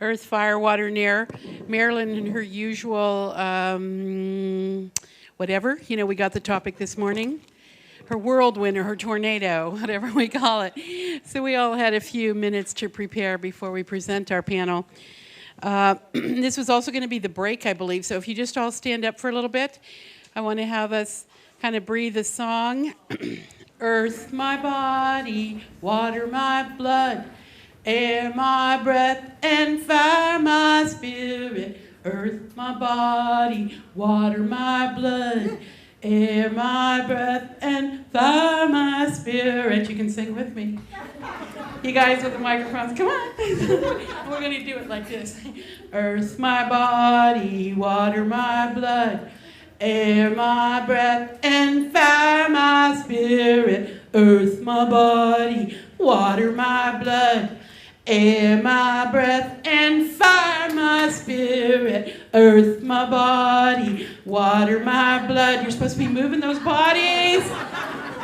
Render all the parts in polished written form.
Earth, Fire, Water, and Air. Marilyn in her usual whatever. You know, we got the topic this morning. Her whirlwind or her tornado, whatever we call it. So we all had a few minutes to prepare before we present our panel. This was also going to be the break, I believe. So if you just all stand up for a little bit, I want to have us kind of breathe a song. Earth, my body, water, my blood, air, my breath, and fire, my spirit. Earth, my body, water, my blood, air, my breath, and fire, my spirit. You can sing with me. You guys with the microphones, come on. We're going to do it like this. Earth, my body, water, my blood, air, my breath, and fire, my spirit. Earth, my body, water, my blood, air, my breath, and fire, my spirit. Earth, my body, water, my blood. You're supposed to be moving those bodies.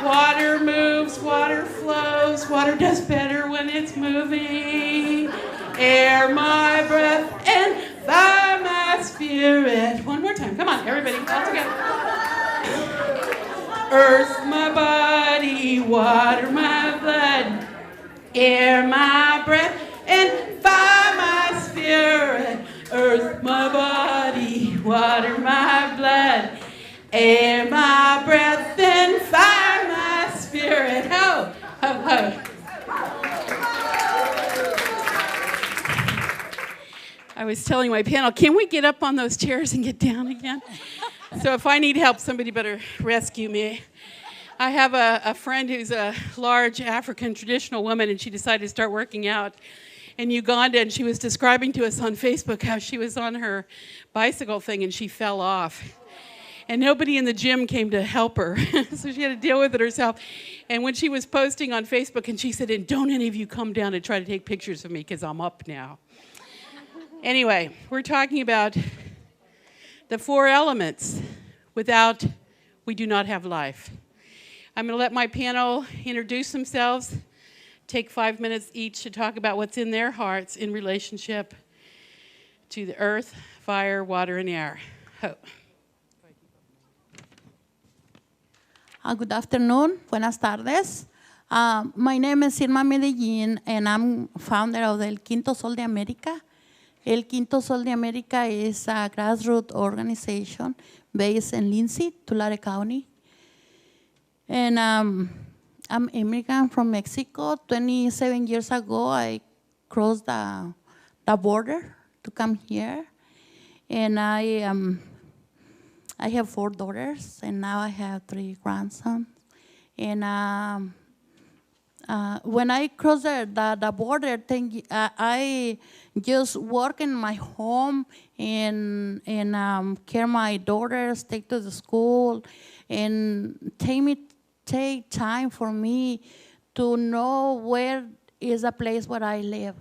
Water moves, water flows, water does better when it's moving. Air, my breath, and fire, my spirit. One more time, come on, everybody, all together. Earth, my body, water, my blood, air, my breath, and fire, my spirit. Earth, my body, water, my blood, air, my breath, and fire, my spirit. Ho, ho, ho. I was telling my panel, can we get up on those chairs and get down again? So if I need help, somebody better rescue me. I have a friend who's a large African traditional woman, and she decided to start working out in Uganda, and she was describing to us on Facebook how she was on her bicycle thing and she fell off. And nobody in the gym came to help her, so she had to deal with it herself. And when she was posting on Facebook, and she said, and don't any of you come down and try to take pictures of me because I'm up now. Anyway, we're talking about the four elements. Without, we do not have life. I'm going to let my panel introduce themselves, take 5 minutes each to talk about what's in their hearts in relationship to the earth, fire, water, and air. Good afternoon, buenas tardes. My name is Irma Medellin, and I'm founder of El Quinto Sol de América. El Quinto Sol de América is a grassroots organization based in Lindsay, Tulare County. And I'm immigrant from Mexico. 27 years ago, I crossed the border to come here. And I have 4 daughters, and now I have 3 grandsons. And when I crossed the border, I just work in my home and care my daughters, take to the school, and take time for me to know where is a place where I live.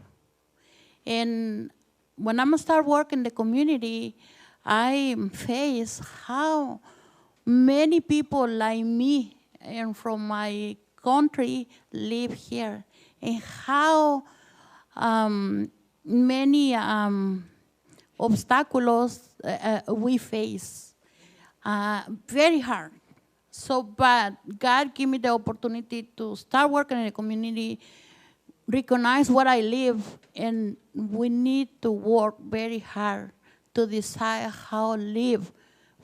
And when I'm start working in the community, I face how many people like me and from my country live here, and how many obstacles we face. Very hard. So, but God gave me the opportunity to start working in the community, recognize where I live, and we need to work very hard to decide how to live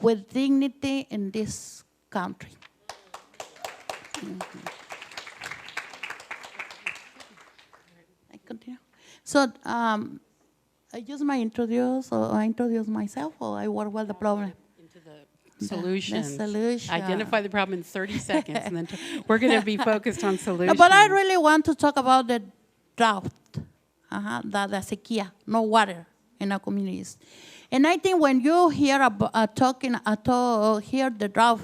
with dignity in this country. I continue. So I just might introduce, or I introduce myself, or I work with the problem. Solutions. The solution. Identify the problem in 30 seconds, and then we're going to be focused on solutions. But I really want to talk about the drought, the sequía, no water in our communities. And I think when you hear hear the drought,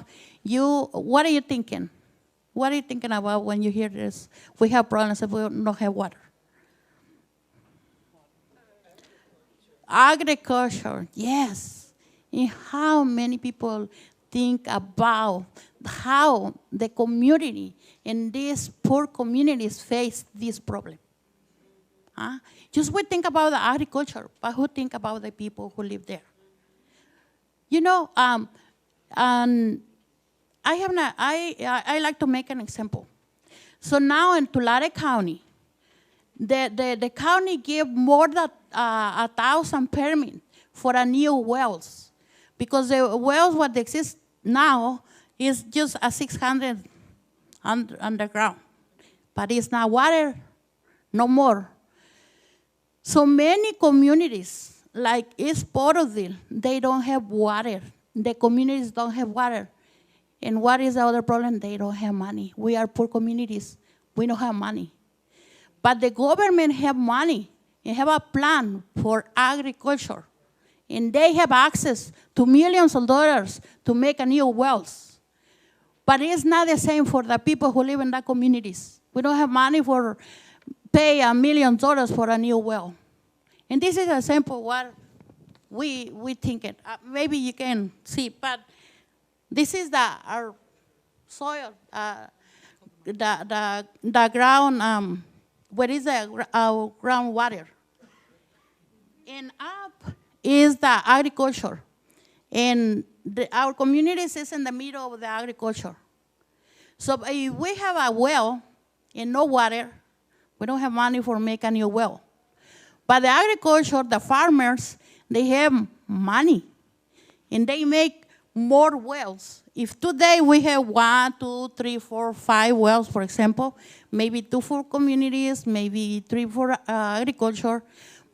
what are you thinking? What are you thinking about when you hear this? We have problems if we don't have water. Agriculture, yes. And how many people think about how the community and these poor communities face this problem. Just we think about the agriculture, but who think about the people who live there? You know, and I like to make an example. So now in Tulare County, the county gave more than 1,000 permits for a new wells, because the wells what exist now is just a 600 underground, but it's not water, no more. So many communities, like East Porterville, they don't have water. The communities don't have water. And what is the other problem? They don't have money. We are poor communities. We don't have money. But the government have money and have a plan for agriculture. And they have access to millions of dollars to make a new wells. But it's not the same for the people who live in the communities. We don't have money for pay $1 million for a new well. And this is a sample what we think it. Maybe you can see, but this is our soil, the ground, where is our groundwater. And up is the agriculture. And our communities is in the middle of the agriculture. So if we have a well and no water, we don't have money for make a new well. But the agriculture, the farmers, they have money. And they make more wells. If today we have 1, 2, 3, 4, 5 wells, for example, maybe 2 for communities, maybe 3 for agriculture,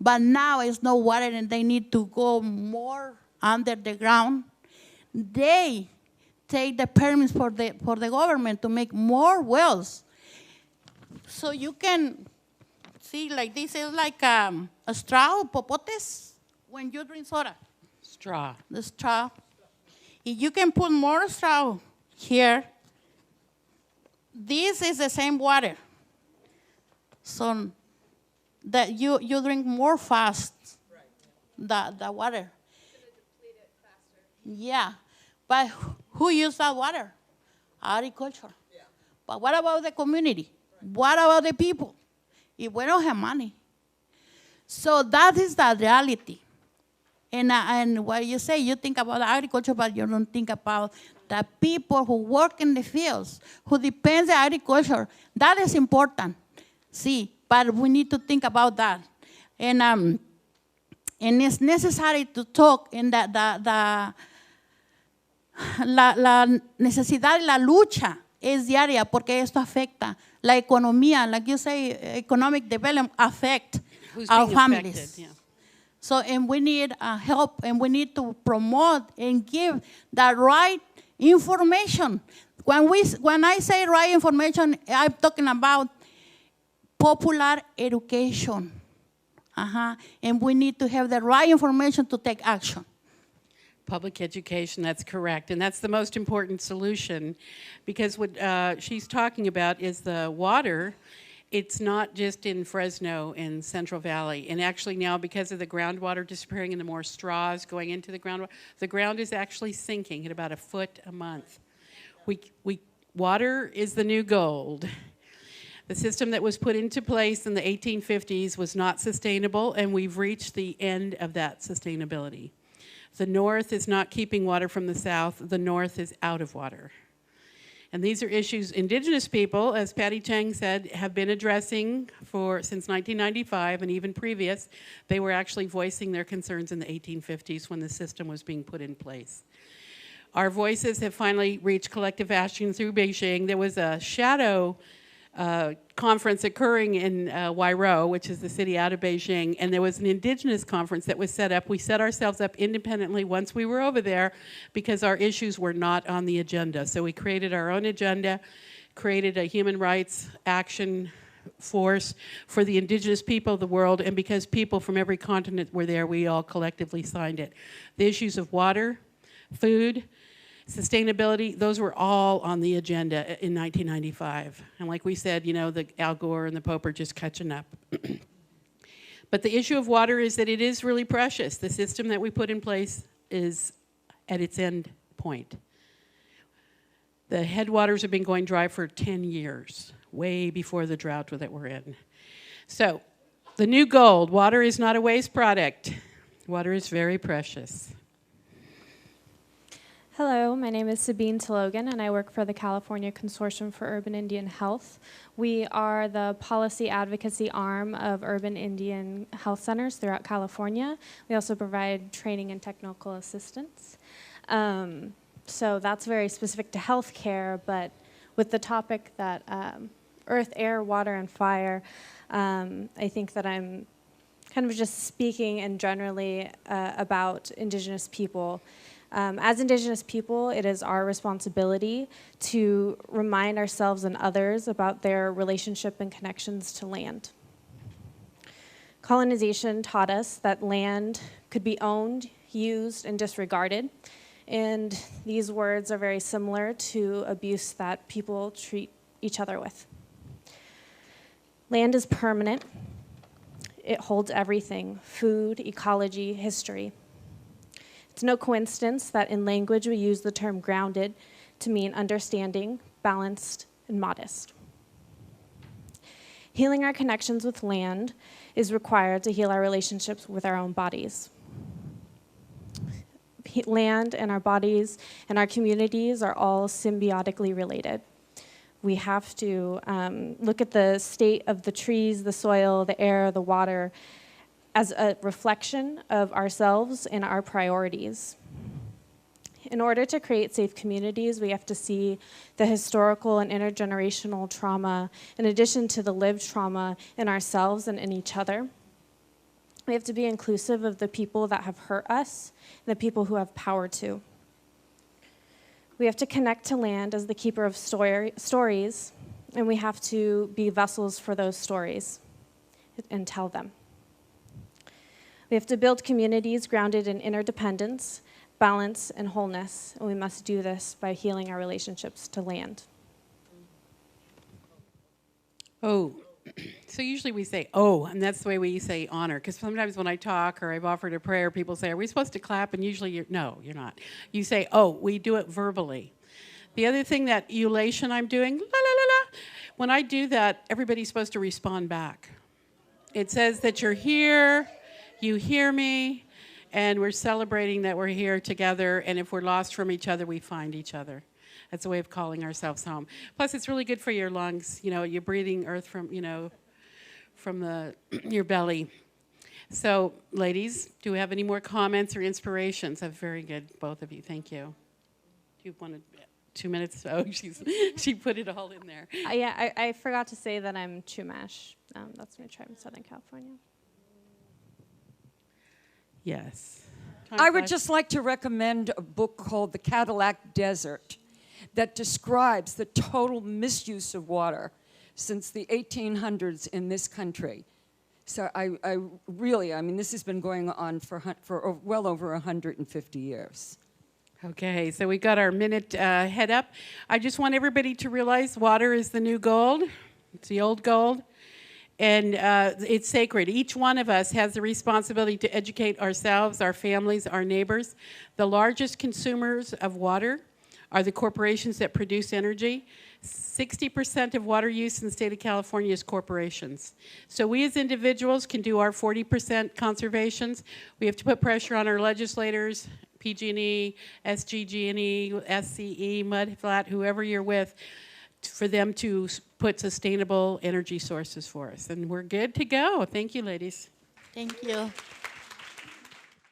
but now it's no water and they need to go more under the ground, they take the permits for the government to make more wells. So you can see, like this is like a straw, popotes, when you drink soda. Straw. The straw. If you can put more straw here, this is the same water. So that you drink more fast, the water. Deplete it faster. Yeah, but who uses that water? Agriculture. Yeah. But what about the community? Right. What about the people? If we don't have money. So that is the reality. And what you say, you think about agriculture, but you don't think about the people who work in the fields, who depend on agriculture. That is important. See, but we need to think about that. And it's necessary to talk in la necesidad y la lucha es diaria, porque esto afecta la economía, like you say, economic development affect our families. Affected, yeah. So, and we need help, and we need to promote and give the right information. When I say right information, I'm talking about popular education. And we need to have the right information to take action. Public education, that's correct. And that's the most important solution, because what she's talking about is the water. It's not just in Fresno and Central Valley. And actually now, because of the groundwater disappearing and the more straws going into the ground is actually sinking at about 1 foot a month. Water is the new gold. The system that was put into place in the 1850s was not sustainable, and we've reached the end of that sustainability. The North is not keeping water from the South. The North is out of water. And these are issues Indigenous people, as Patty Chang said, have been addressing since 1995 and even previous. They were actually voicing their concerns in the 1850s when the system was being put in place. Our voices have finally reached collective action through Beijing. There was a shadow conference occurring in Huairou, which is the city out of Beijing, and there was an Indigenous conference that was set up. We set ourselves up independently once we were over there because our issues were not on the agenda. So we created our own agenda, created a human rights action force for the Indigenous people of the world, and because people from every continent were there, we all collectively signed it. The issues of water, food, sustainability, those were all on the agenda in 1995. And like we said, you know, the Al Gore and the Pope are just catching up. But the issue of water is that it is really precious. The system that we put in place is at its end point. The headwaters have been going dry for 10 years, way before the drought that we're in. So The new gold. Water is not a waste product. Water is very precious. Hello, my name is Sabine Talogan, and I work for the California Consortium for Urban Indian Health. We are the policy advocacy arm of urban Indian health centers throughout California. We also provide training and technical assistance. So that's very specific to healthcare, but with the topic that earth, air, water, and fire, I think that I'm kind of just speaking and generally about Indigenous people. As Indigenous people, it is our responsibility to remind ourselves and others about their relationship and connections to land. Colonization taught us that land could be owned, used, and disregarded. And these words are very similar to abuse that people treat each other with. Land is permanent. It holds everything: food, ecology, history. It's no coincidence that in language we use the term grounded to mean understanding, balanced, and modest. Healing our connections with land is required to heal our relationships with our own bodies. Land and our bodies and our communities are all symbiotically related. We have to look at the state of the trees, the soil, the air, the water, as a reflection of ourselves and our priorities. In order to create safe communities, we have to see the historical and intergenerational trauma in addition to the lived trauma in ourselves and in each other. We have to be inclusive of the people that have hurt us and the people who have power to. We have to connect to land as the keeper of stories, and we have to be vessels for those stories and tell them. We have to build communities grounded in interdependence, balance, and wholeness, and we must do this by healing our relationships to land. Oh, so usually we say, oh, and that's the way we say honor, because sometimes when I talk or I've offered a prayer, people say, are we supposed to clap? And usually, no, you're not. You say, oh, we do it verbally. The other thing, that ululation I'm doing, la, la, la, la, when I do that, everybody's supposed to respond back. It says that you're here, you hear me, and we're celebrating that we're here together, and if we're lost from each other, we find each other. That's a way of calling ourselves home. Plus, it's really good for your lungs. You know, you're breathing earth from, from your belly. So, ladies, do we have any more comments or inspirations? That's very good, both of you. Thank you. Do you want 2 minutes? Oh, she put it all in there. Yeah, I forgot to say that I'm Chumash. That's my tribe in Southern California. Yes. I would just like to recommend a book called The Cadillac Desert that describes the total misuse of water since the 1800s in this country. So I mean, this has been going on for well over 150 years. Okay, so we got our minute head up. I just want everybody to realize water is the new gold. It's the old gold. And it's sacred. Each one of us has the responsibility to educate ourselves, our families, our neighbors. The largest consumers of water are the corporations that produce energy. 60% of water use in the state of California is corporations. So we as individuals can do our 40% conservations. We have to put pressure on our legislators, PG&E, SGG&E, SCE, Mudflat, whoever you're with, for them to put sustainable energy sources for us. And we're good to go. Thank you, ladies. Thank you.